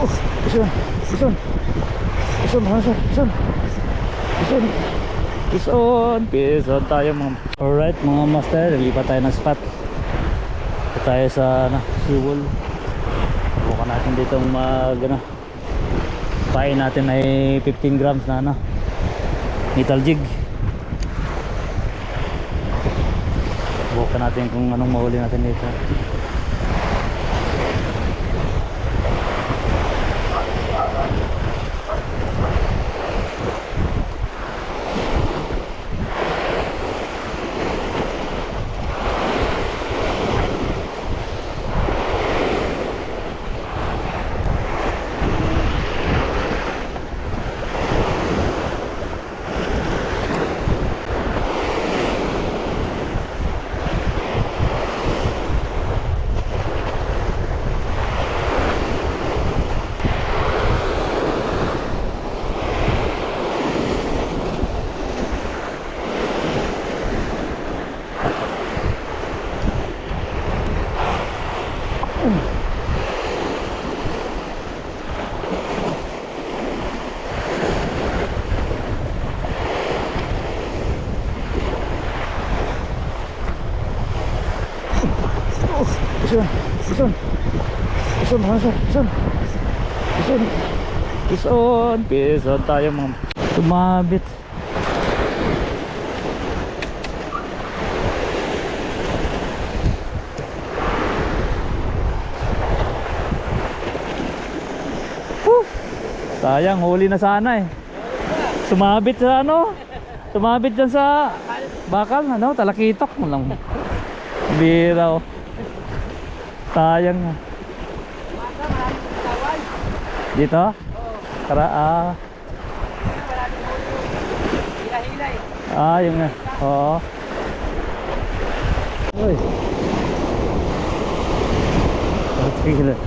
Ison. Ison. Ison. Ison. Ison. Ison. Ison. Ison tayo mga. Alright mga master, lipat tayo ng spot. Lipat tayo sa seawall. Bukan natin dito mag pain natin ay 15 grams na metal jig. Bukan natin kung anong mahuli natin dito. Ison. Ison. Ison. Ison. Ison. Ison. Ison. Ison tayo mga. Tumabit. Sayang, huli na sana eh. Sumabit sa sumabit dyan sa bakal, talakitok mo lang. Bira oh. Sayang nga. Dito? Tara yung nga. Oo. Uy. Tignan.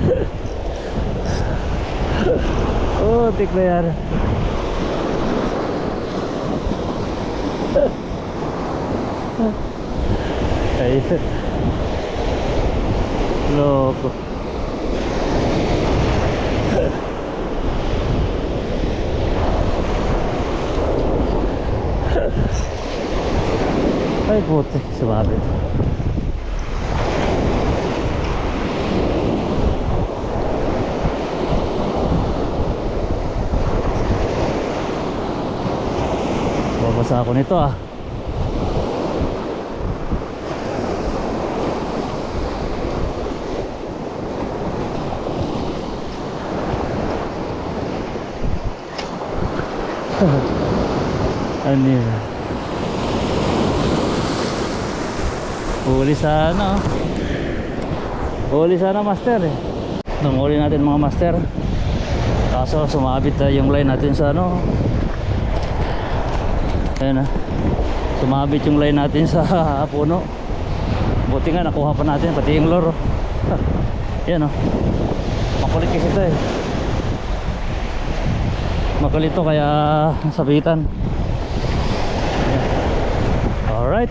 Oh, tignan yan. Ay. Loko. Ay puti, sumabit. Babasa ako nito ah. Ano yun? Huli sana huli sana master eh. Nanguli natin mga master, kaso sumabit yung line natin sa ayun sumabit yung line natin sa puno. Buti nga nakuha pa natin pati yung lure. Yan makulit kasi ito eh. Makulit to kaya sabitan. Alright.